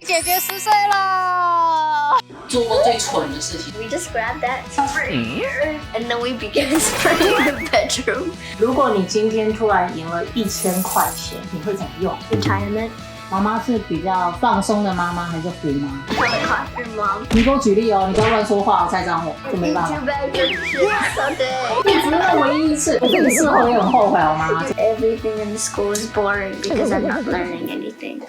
姐姐10歲了。做過最蠢的事情 We just grab that sprayer and then we began spraying the bedroom. 如果你今天突然贏了1000塊錢，你會怎麼用 Retirement. 媽媽是比較放鬆的媽媽還是 free 媽 Helicopter mom. 你給我舉例哦，你不要亂說話，我猜贓我，這沒辦法。 Too bad your shit so day. 你只是唯一一次，我這一次會很後悔好嗎 Everything in school is boring because I'm not learning anything.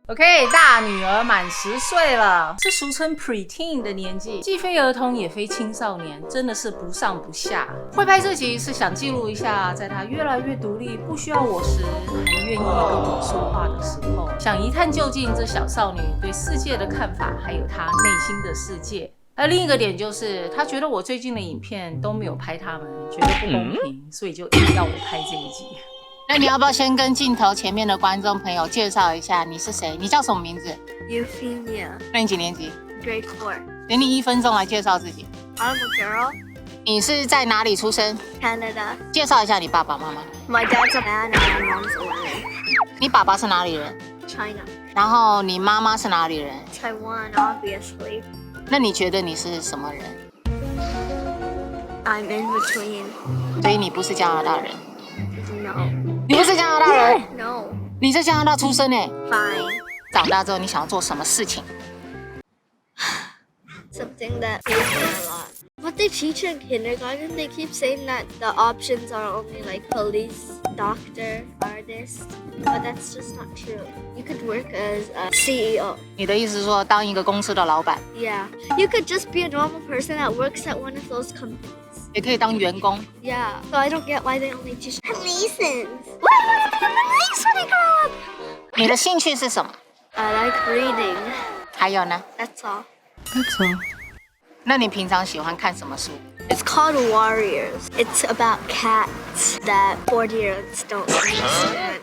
OK， 大女兒滿10歲了，是俗稱 preteen 的年紀，既非兒童也非青少年，真的是不上不下。會拍這集是想記錄一下，在她越來越獨立，不需要我時，還願意跟我說話的時候，想一探究竟這小少女對世界的看法，還有她內心的世界。而另一個點就是，她覺得我最近的影片都沒有拍他們，覺得不公平，所以就硬要我拍這一集。那你要不要先跟鏡頭前面的觀眾朋友介紹一下你是誰？你叫什麼名字 Euphemia. 那你幾年級 Grade 4. 給你1分鐘來介紹自己。I'm a girl. 你是在哪裡出生 Canada. 介紹一下你爸爸媽媽。My dad's a man and my mom's a woman. 你爸爸是哪裡人 China. 然後你媽媽是哪裡人 Taiwan, obviously. 那你覺得你是什麼人 I'm in between. 所以你不是加拿大人 No. 你不是加拿大人 No. 你在加拿大出生耶 Fine. 長大之後你想要做什麼事情 Something that pays me a lot. What they teach in kindergarten, they keep saying that the options are only like police, doctor, artist, but that's just not true. You could work as a CEO. 你的意思是說當一個公司的老闆 Yeah. You could just be a normal person that works at one of those companies. 也可以當員工 Yeah. So I don't get why they only teach police. Why do I be police when I grow up? 你的興趣是什麼 I like reading. 還有呢 That's all. 那你平常喜歡看什麼書 It's called Warriors. It's about cats that 40-year-olds don't understand.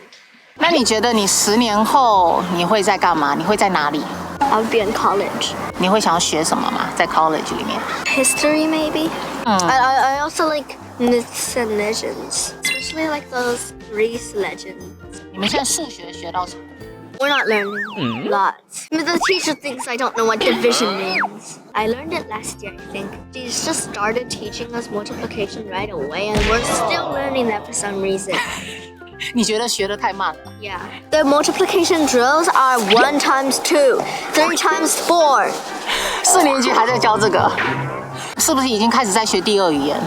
那你覺得你10年後你會在幹嘛？你會在哪裡？ I'll be in college. 你會想要學什麼嗎？在 college 裡面？ History, maybe? I also like myths and legends, especially like those Greece legends. 你们现在数学学到什么？ We're not learning lots. The teacher thinks I don't know what division means. I learned it last year, I think. She's just started teaching us multiplication right away, and we're still learning that for some reason. 你觉得學得太慢了？ Yeah. The multiplication drills are 1 times 2, 3 times 4. 4年級還在教這個，是不是已經開始在學第二語言？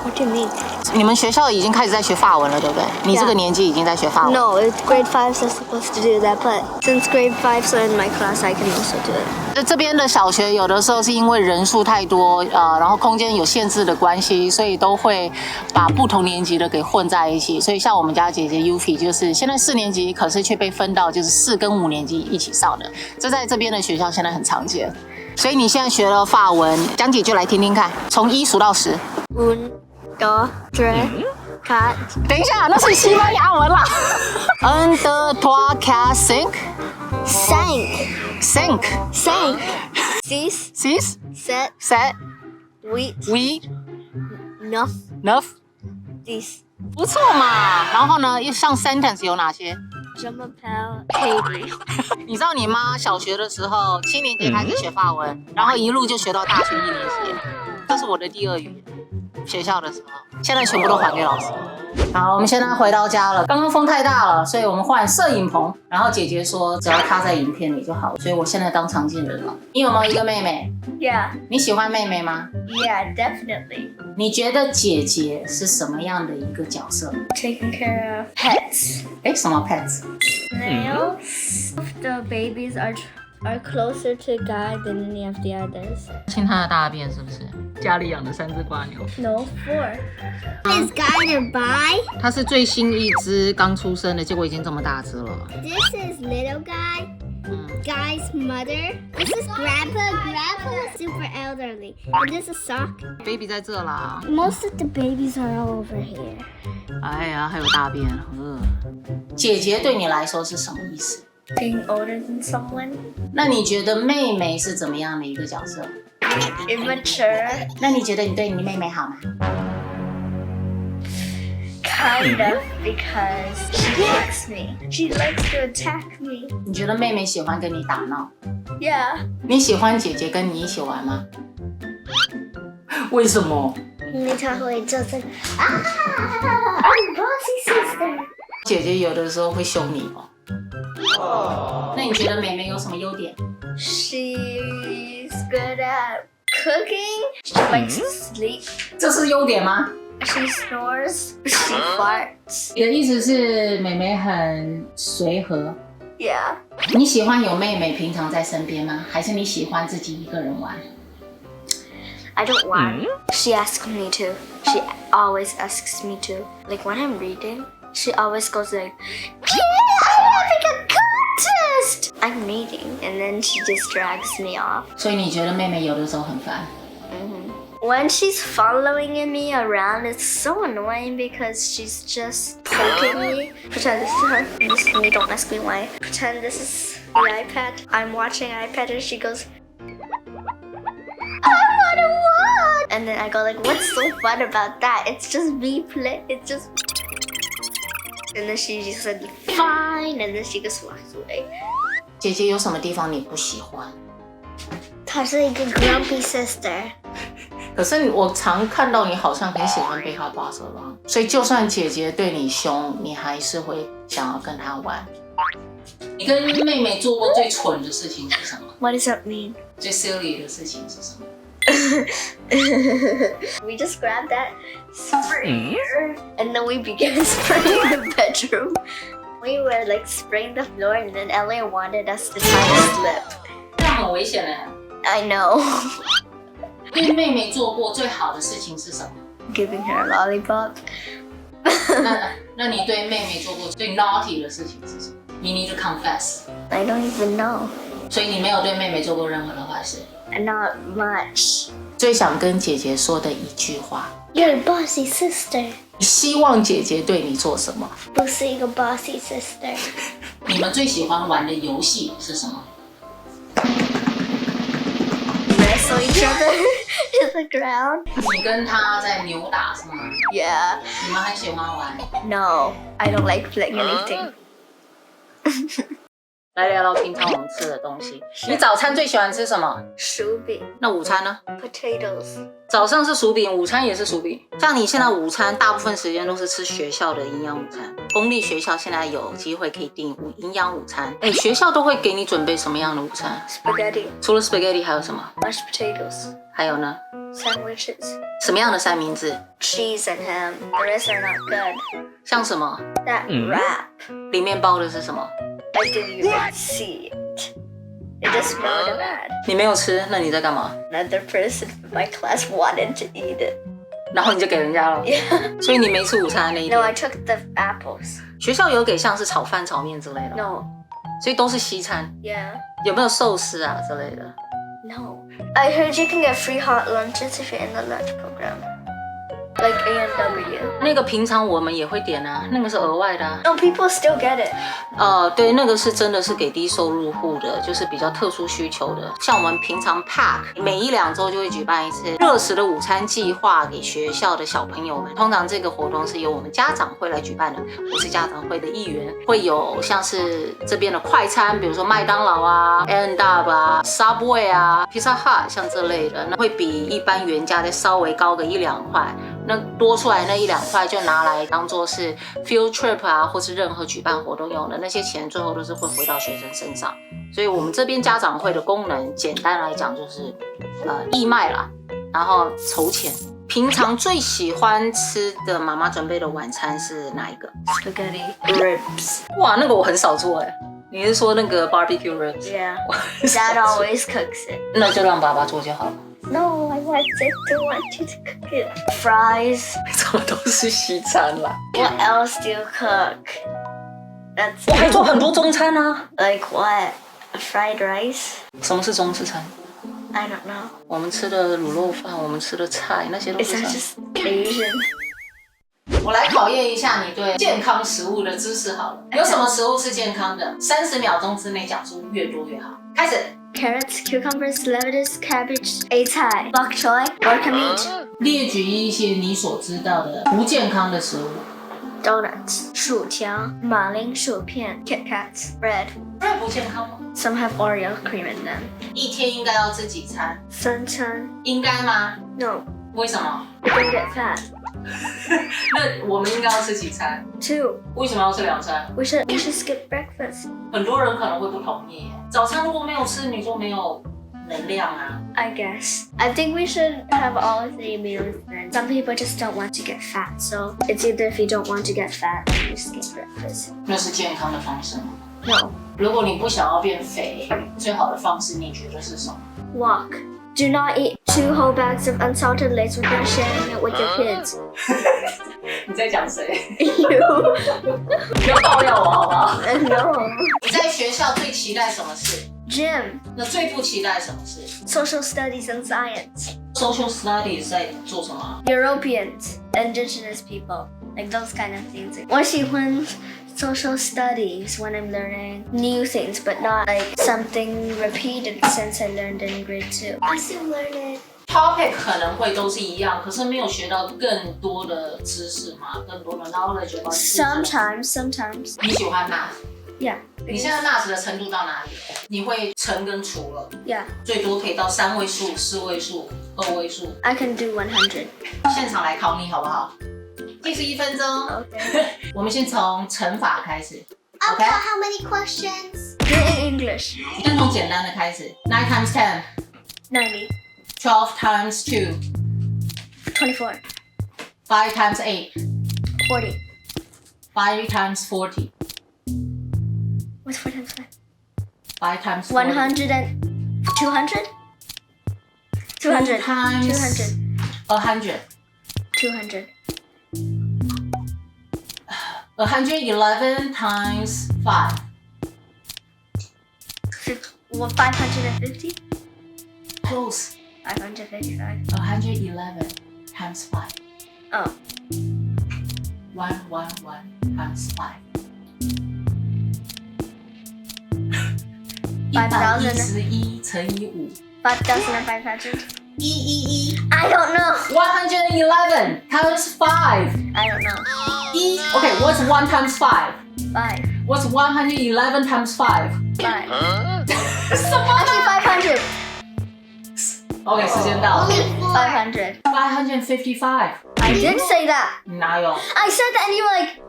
What do you mean? 你們學校已經開始在學法文了，對不對？你這個年紀已經在學法文。No, it's grade 5 that's supposed to do that, but since grade 5, so in my class, I can also do it. 這邊的小學有的時候是因為人數太多，然後空間有限制的關係，所以都會把不同年級的給混在一起。所以像我們家姐姐 Yufi 就是現在4年級，可是卻被分到就是4跟5年級一起上的。這在這邊的學校現在很常見。所以你現在學了法文，講幾句來聽聽看，從1數到10。1, 2, 3, 4. 等一下，那是西班牙文啦。1, 2, 3, 4, 5. 5. 6, 6, 7, 8, 8, 9, 9. 10. 不錯嘛。然後呢，像 sentence 有哪些？ Je m'appelle Katie. 你知道你媽小學的時候7年級開始學法文，然後一路就學到大學1年級，這是我的第2語言。學校的時候，現在全部都還給老師。好，我們現在回到家了。剛剛風太大了，所以我們換攝影棚。然後姐姐說，只要她在影片裡就好了，所以我現在當常見人了。你有沒有一個妹妹？ Yeah. 你喜歡妹妹嗎？ Yeah, definitely. 你覺得姐姐是什麼樣的一個角色？ Taking care of pets. 哎，什麼 pets？ Snails. The babies are closer to God than any of the others. 親他的大便是不是？家裡養的3隻蝸牛。No, 4. Is Guy nearby? 它是最新一隻剛出生的，結果已經這麼大隻了。 This is little Guy. Guy's mother. This is Grandpa. Grandpa is super elderly. And this is Sock. baby 在這啦。 Most of the babies are all over here. 哎呀，還有大便。姐姐對你來說是什麼意思？ Being older than someone. 那你覺得妹妹是怎麼樣的一個角色？ Immature. 那你覺得你對你妹妹好嗎？ Kind of, because she kicks me. She likes to attack me. 你觉得妹妹喜欢跟你打闹？ Yeah. 你喜欢姐姐跟你一起玩吗？为什么？你才会就是I'm bossy sister. 姐姐有的时候会凶你哦。那你觉得妹妹有什麼優點？ She's good at cooking. She likes to sleep. 這是優點嗎？ She snores. She farts. 你的意思是妹妹很隨和？ Yeah. 你喜歡有妹妹平常在身邊嗎？還是你喜歡自己一個人玩？ I don't want. She asks me to. She always asks me to. Like when I'm reading, she always goes like, "Yeah, I'm having a contest." I'm reading, and then she just drags me off. 所以你覺得妹妹有的時候很煩？ When she's following me around, it's so annoying because she's just poking me. Pretend this is her. This is me. Don't ask me why. Pretend this is the iPad. I'm watching iPad, and she goes, "I wanna watch." And then I go like, "What's so fun about that? It's just me play. It's just." And then she just said, "Fine." And then she just walks away. 姐姐有什麼地方你不喜歡？她是一個 grumpy sister. 可是我常看到你好像很喜歡被她扒着吧，所以就算姐姐對你兇，你還是會想要跟她玩。你跟妹妹做過最蠢的事情是什麼？ What does that mean? 最 silly 的事情是什麼？ We just grabbed that sprayer and then we began spraying the bedroom. We were like spraying the floor and then Ellie wanted us to try to slip. 這樣很危險耶。 I know. 對妹妹做過最好的事情是什麼？ Giving her a lollipop. 那你對妹妹做過最 naughty 的事情是什麼？ You need to confess. I don't even know. 所以你沒有對妹妹做過任何的壞事。 Not much. 最想跟姐姐說的一句話。 You're a bossy sister. 你希望姐姐對你做什麼？不是一個 bossy sister. 你們最喜歡玩的遊戲是什麼？ Wrestle each other to the ground. 你跟她在扭打是嗎？ Yeah. 你們很喜歡玩。 No, I don't like playing anything. 來聊聊平常我們吃的東西。你早餐最喜歡吃什麼？薯餅。那午餐呢？ Potatoes. 早上是薯餅，午餐也是薯餅。像你現在午餐大部分時間都是吃學校的營養午餐。公立學校現在有機會可以訂營養午餐。哎，學校都會給你準備什麼樣的午餐？ Spaghetti. 除了 spaghetti 還有什麼？ Mashed potatoes. 還有呢？ Sandwiches. 什麼樣的三明治？ Cheese and ham. The rest are not good. 像什麼？ That wrap. 裡面包的是什麼？ I didn't even see it. It just smelled bad. 你沒有吃，那你在幹嘛？ Another person in my class wanted to eat it. 然後你就給人家了。 Yeah. 所以你沒吃午餐那一 No, 天。 I took the apples. 學校有給像是炒飯、炒麵之類的。 No. 所以都是西餐。 Yeah. 有沒有壽司啊之類的？ No. I heard you can get free hot lunches if you're in the lunch program. Like A&W. 那個平常我們也會點啊，那個是額外的啊。 No, people still get it. 對，那個是真的是給低收入戶的，就是比較特殊需求的。像我們平常 PAC 每1、2週就會舉辦一次熱食的午餐計劃給學校的小朋友們。通常這個活動是由我們家長會來舉辦的，我是家長會的一員，會有像是這邊的快餐，比如說麥當勞啊、A&W 啊、Subway 啊、Pizza Hut 像這類的，那會比一般原價再稍微高個1、2塊。那多出來那1、2塊就拿來當做是 field trip 啊，或是任何舉辦活動用的，那些錢最後都是會回到學生身上。所以我們這邊家長會的功能，簡單來講就是義賣啦，然後籌錢。平常最喜歡吃的媽媽準備的晚餐是哪一個？ Spaghetti. Ribs. 哇，那個我很少做哎。你是說那個 barbecue ribs？ Yeah. Dad always cooks it. 那就讓爸爸做就好了。No, I want you to cook it. Fries. 怎麼都是西餐啦？ What else do you cook? 我還做很多中餐啊。Like what? Fried rice? 什麼是中式餐？ I don't know. 我們吃的滷肉飯，我們吃的菜，那些都 Is 是 that 餐。 just Asian? 我來考驗一下你對健康食物的知識好了。有什麼食物是健康的？30秒鐘之內講出越多越好。開始。Carrots, cucumbers, lettuce, cabbage, A-Thai, bok choy, orca meat. 列舉一些你所知道的不健康的食物。donuts, 薯条、馬鈴薯片 Kit Kats, bread. bread 不健康嗎？ Some have Oreo cream in them. 一天應該要吃幾餐？ 3餐. 應該嗎？ No. 為什麼？ You don't get fat. 那我們應該要吃幾餐？ 2. 為什麼要吃2餐？ We should skip breakfast. 很多人可能會不同意耶。早餐如果沒有吃，你就沒有能量啊。I guess. I think we should have all 3 meals then. Some people just don't want to get fat, so it's either if you don't want to get fat, then you skip breakfast. 那是健康的方式吗？ No. 如果你不想要变肥，最好的方式你覺得是什麼？ Walk. Do not eat 2 whole bags of unsalted Lay's without sharing it with your kids. 你在講誰？ You. 不要爆料我好不好？ No. 你在學校最期待什麼事？ Gym. 那最不期待什麼事 Social studies and science. ？Social studies 在做什麼？ Europeans. Indigenous people. Like those kind of things. 我喜歡 social studies when I'm learning new things, but not like something repeated since I learned in grade 2. I still learn it. Topic 可能会都是一樣，可是沒有學到更多的知識嘛，更多的 knowledge about Sometimes. 你喜歡 math？ Yeah. 你現在 math 的程度到哪裡？你會乘跟除了？ Yeah. 最多可以到3位數、4位數、2位數。I can do 100. 現場來考你好不好？計時1分鐘。Okay. 我們先從乘法開始。Okay. How many questions? In English. 先從簡單的開始。9 times 10. 90. 12 times 2. 24. 5 times 8. 40. 5 times 40. What's 4 times 5? 5 times 40. 100 and 200? 200. 2 times 200. 100. 200. 111 times 5. 550? Close. 555. 111 times 5. Oh. 111 times 5. 111乘以5。 5,500. 111 I don't know. 111 times 5. I don't know. Okay, what's 1 times 5? 5. What's 111 times 5? 5. 什麼 Actually, 500. Okay, 時間到了。 500. 555. I did say that. 哪有 I said that and you were like,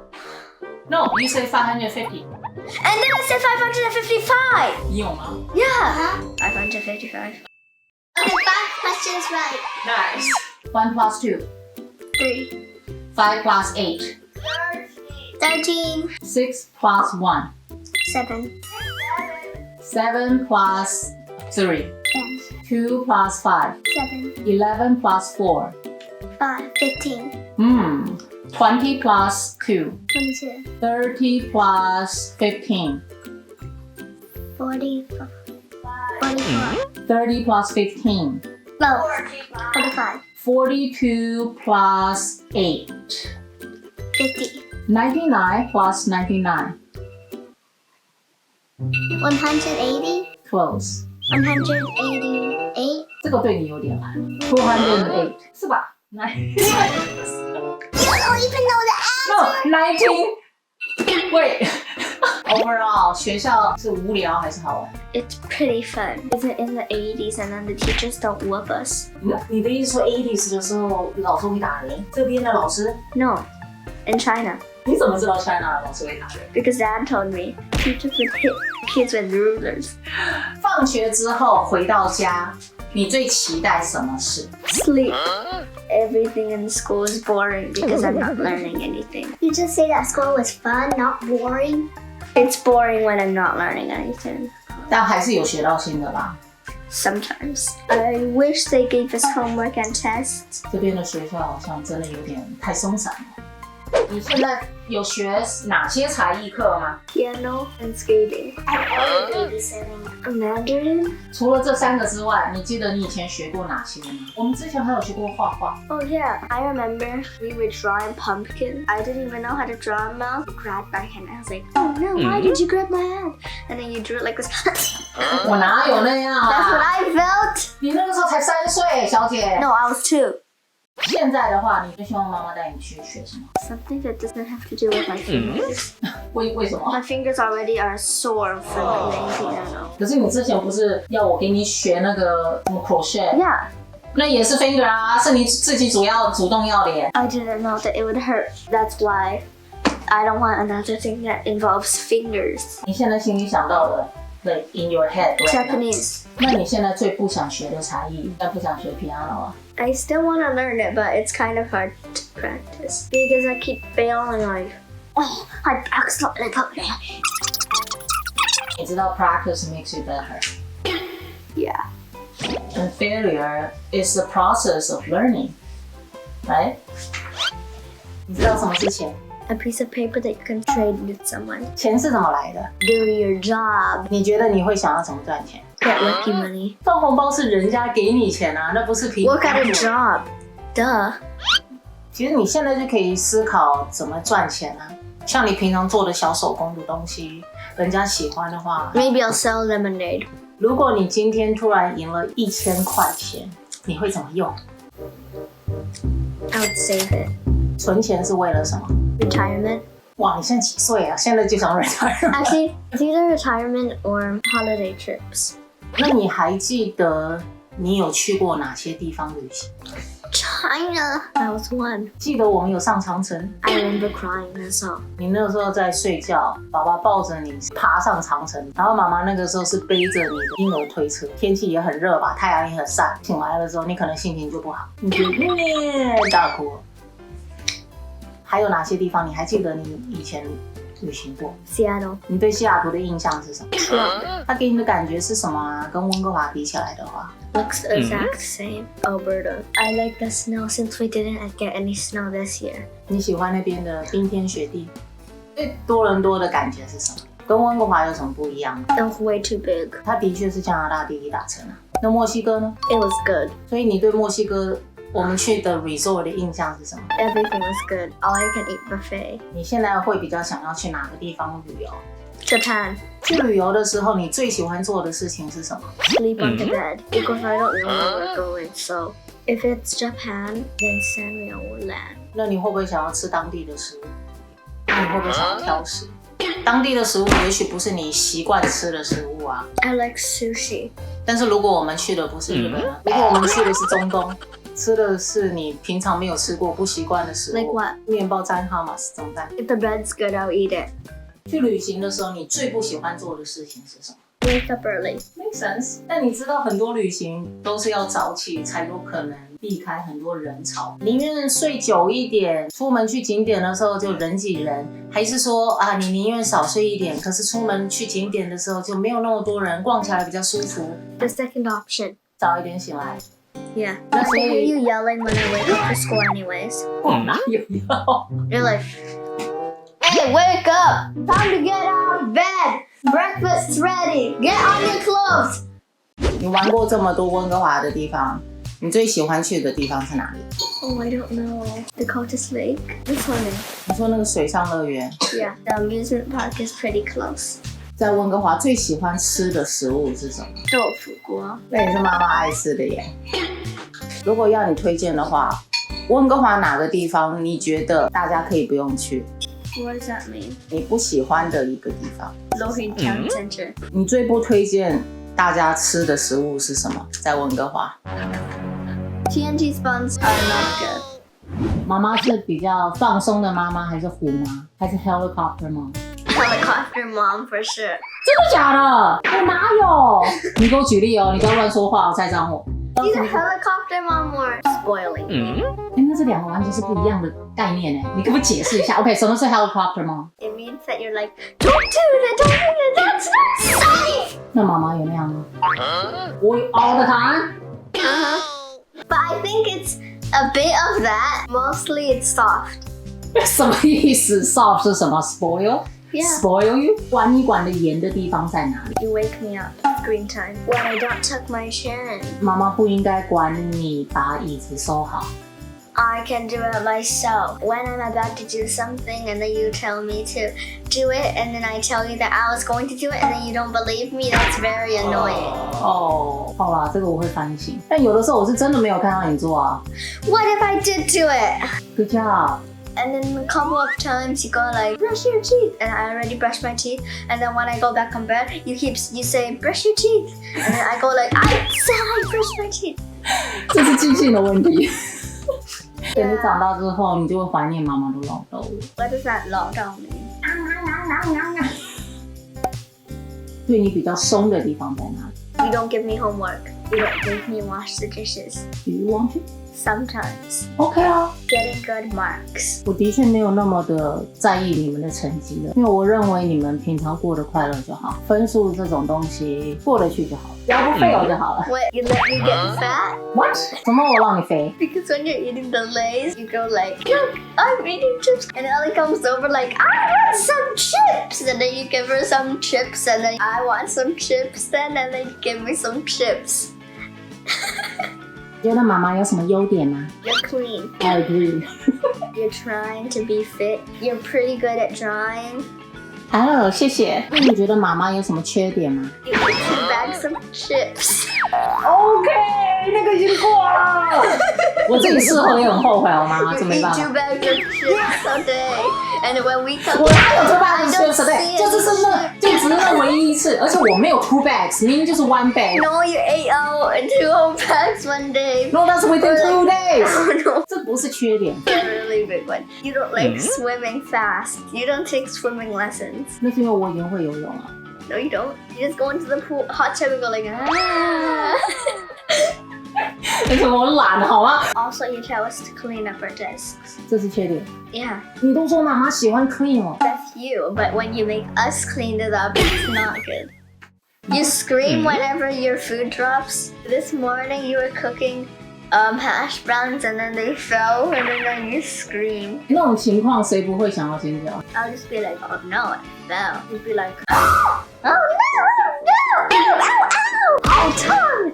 No, you say 550. and then I said 555. 你有嗎 Yeah. 555. Okay, 5 questions right. Nice. 1 plus 2. 3. 5 plus 8. 13. 6 plus 1. 7. 7 plus 3. 10. 2 plus 5. 7. 11 plus 4. 5. 15. 20 plus 2. 22. 30 plus 15. 40. 44. 30 plus 15. No. 45. 42 plus 8. 50. 99 plus 99. 180. Close. 188. 这个对你有点难。208是吧 ？9 You don't even know the answer. No 19. Wait. Overall, 学校是无聊還是好玩？ It's pretty fun. It's in the 80s and then the teachers don't whoop us. 你的意思說 80s 的時候老師會打人？這邊的老師？ No. In China. 你怎麼知道 China 的老師會打人？ Because Dad told me. Teachers would hit kids with rulers. 放學之後回到家，你最期待什麼事？ Sleep. Everything in school is boring because I'm not learning anything. You just say that school was fun, not boring. It's boring when I'm not learning anything. 但還是有學到新的吧？ Sometimes. I wish they gave us homework and tests. 這邊的學校好像真的有點太鬆散了。你現在有學哪些才藝課嗎？ Piano and skating. I'm only babysitting. Mandarin? 除了這3個之外，你記得你以前學過哪些嗎？我們之前還有學過畫畫。 Oh yeah, I remember we would draw a pumpkin. I didn't even know how to draw a mouth. I grabbed my hand. I was like, oh no, why did you grab my hand? And then you drew it like this. 我哪有那樣 That's what 啊？ I felt. 你那個時候才3歲，小姐。 No, I was 2. 現在的話，你最希望媽媽帶你去學什麼 Something that doesn't have to do with my fingers. 為什麼？ My fingers already are sore from playing piano. 可是你之前不是要我給你學那個什麼 crochet？ Yeah. 那也是 finger 啊，是你自己主動要的耶。I didn't know that it would hurt. That's why I don't want another thing that involves fingers. 你現在心裡想到的 ，like in your head right now. Japanese. 那你現在最不想學的才藝，應該不想學 piano 啊？ I still want to learn it, but it's kind of hard to practice because I keep failing. Like, oh, I accidentally put it. 你知道 practice makes you better. Yeah. And failure is the process of learning, right? 你知道什麼是錢？ A piece of paper that you can trade with someone. 錢是怎麼來的？ Do your job. 你覺得你會想要怎麼賺錢？ Get lucky money. 放紅包是人家給你錢啊，那不是憑。 What kind of job? Duh. 其實你現在就可以思考怎麼賺錢啊，像你平常做的小手工的東西，人家喜歡的話。 Maybe I'll sell lemonade. 如果你今天突然贏了1000塊錢，你會怎麼用？ I would save it. 存錢是為了什麼？ Retirement. 哇，你現在幾歲啊？現在就想 retire。 Actually, it's either retirement or holiday trips. 那你還記得你有去過哪些地方旅行？ China. That was one. 記得我們有上長城。 I remember crying that's all. 你那個時候在睡覺，爸爸抱着你爬上長城，然後媽媽那個時候是背着你的嬰兒推車，天氣也很熱吧，太陽也很曬。醒來的時候，你可能心情就不好，你就大哭。還有哪些地方你還記得你以前旅行過？ Seattle. 你對西雅圖的印象是什麼？它給你的感覺是什麼啊？跟溫哥華比起來的話 Looks exact same. Alberta. I like the snow since we didn't get any snow this year. 你喜歡那邊的冰天雪地？對多倫多的感覺是什麼？跟溫哥華有什麼不一樣？ It was way too big. 它的確是加拿大第一大城啊。那墨西哥呢？ It was good. 所以你對墨西哥我們去的 resort 的印象是什麼？ Everything was good. All I can eat buffet. 你現在會比較想要去哪個地方旅遊？ Japan. 去旅遊的時候，你最喜歡做的事情是什麼？ Sleep on the bed because I don't know where we're going. So if it's Japan, then Sanrio will land. 那你會不會想要吃當地的食物？那你會不會想要挑食？當地的食物也許不是你習慣吃的食物啊。 I like sushi. 但是如果我們去的不是日本呢？如果我們去的是中東，吃的是你平常沒有吃過、不習慣的食物 Like what? 麵包沾 hummus 怎麼辦？ If the bread's good, I'll eat it. 去旅行的時候，你最不喜歡做的事情是什麼？ Wake up early. Make sense。但你知道很多旅行都是要早起才有可能避開很多人潮，寧願睡久一點，出門去景點的時候就人擠人，還是說啊，你寧願少睡一點，可是出門去景點的時候就沒有那麼多人，逛起來比較舒服。 The second option. 早一點醒來。 Yeah. I can hear you yelling when I wake up for school anyways. 哪有要？ You're like, hey, wake up! Time to get out of bed! Breakfast's ready! Get on your clothes! 你玩過這麼多溫哥華的地方，你最喜歡去的地方是哪裡？ Oh, I don't know. Dakota's Lake. This one is. 你說那個水上樂園， Yeah. The amusement park is pretty close. 在溫哥華最喜歡吃的食物是什麼？豆腐鍋。那也是媽媽愛吃的耶。如果要你推薦的話，溫哥華哪個地方你覺得大家可以不用去？ What does that mean? 你不喜歡的一個地方？ Logan Town Center. 你最不推薦大家吃的食物是什麼？在溫哥華 TNT buns are not good. 媽媽是比較放鬆的媽媽，還是虎媽，還是 helicopter 媽？ Helicopter mom for sure. 真的假的？我哪有？你給我舉例哦，你不要亂說話，我猜髒我。 Either helicopter mom or spoiling. 那這兩個完全是不一樣的概念哎，你可不可以解釋一下 ？OK， 什麼是 helicopter 嗎？ It means that you're like, don't do that, don't do that, that's not safe. 那媽媽有那樣嗎？我 all the time。 But I think it's a bit of that. Mostly it's soft. 什麼意思 ？soft 是什麼 ？spoil？ Yeah. Spoil you？ 管你管的嚴的地方在哪裡？ You wake me up. Screen time. When I don't tuck my chin. 媽媽不應該管你把椅子收好。I can do it myself. When I'm about to do something and then you tell me to do it and then I tell you that I was going to do it and then you don't believe me, that's very annoying. 哦，好啦，这个我会反省。但有的时候我是真的没有看到你做啊。What if I did do it? Good job. And then a couple of times you go like, brush your teeth. And I already brushed my teeth. And then when I go back on bed, you say, brush your teeth. And then I go like, I said I brushed my teeth. 这是记性的问题。等你长大之後，你就會懷念媽媽的老豆了。What does that 老豆 mean? 對你比較鬆的地方在哪裡？ You don't give me homework. You don't make me wash the dishes. Do you want to? Sometimes. OK 啊。Getting good marks. 我的確沒有那麼的在意你們的成績了，因為我認為你們平常過得快樂就好，分數這種東西過得去就好，只要不廢就好了。What? You let me get fat? What? 怎麼我讓你肥？ Because when you're eating the Lays, you go like, look, I'm eating chips. And Ellie comes over like, I want some chips. And then you give her some chips. And then I want some chips then. And then you give me some chips. 覺得媽媽有什麼優點嗎？ You're clean. I agree. You're trying to be fit. You're pretty good at drawing. 哦，謝謝。那你覺得媽媽有什麼缺點嗎 You eat 2 bags of chips.？OK， 那個已經過了。我自己事後也很後悔，好嗎？ You 這沒 eat 辦 2 法。 bags of chips a day. And when we come 我哪有 2 bags I of don't chips a day？ see 就只是那， it. 就只是那唯一一次，而且我沒有 2 bags，明明就是 1 bag。 No, you ate out 2 whole bags one day. No, that's within 2 days. Oh no. 這不是缺點， A really big one. You don't like swimming fast. You don't take swimming lessons. 那是因為我已經會游泳了。 No, you don't. You just go into the pool, hot tub, and go like, ah. 而且我懶，好嗎？ Also, you tell us to clean up our desks. 這是缺點。 Yeah, 你都說媽媽喜歡 clean 哦。 that's you. But when you make us clean it up, it's not good. You scream whenever your food drops. This morning, you were cooking hash browns, and then they fell, and then you scream. 那種情況誰不會想要尖叫？ I'll just be like, oh no, it fell. You'd be like, oh no, oh no, ow, ow, ow, ow, tongue.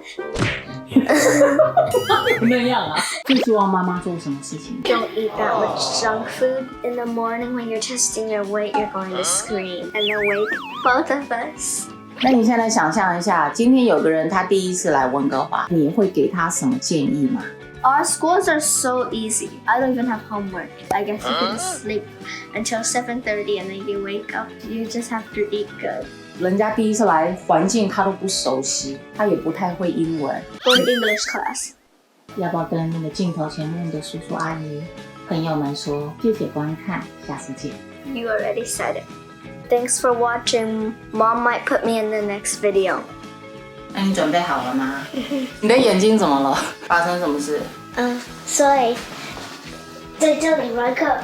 那樣啊？最希望媽媽做什麼事情？ Don't eat that much junk food. In the morning when you're testing your weight, you're going to scream and then wake both of us. 那你現在想象一下，今天有個人他第一次來溫哥華，你會給他什麼建議嗎？ Our schools are so easy. I don't even have homework. I guess you can sleep until 7:30 and then you wake up. You just have to eat good. 人家第一次來，環境他都不熟悉，他也不太會英文。 Go to English class. 要不要跟那個鏡頭前面的叔叔阿姨、朋友們說謝謝觀看，下次見。 You already said it. Thanks for watching. Mom might put me in the next video. 那你準備好了嗎？你的眼睛怎麼了？發生什麼事？所以在這裡玩課。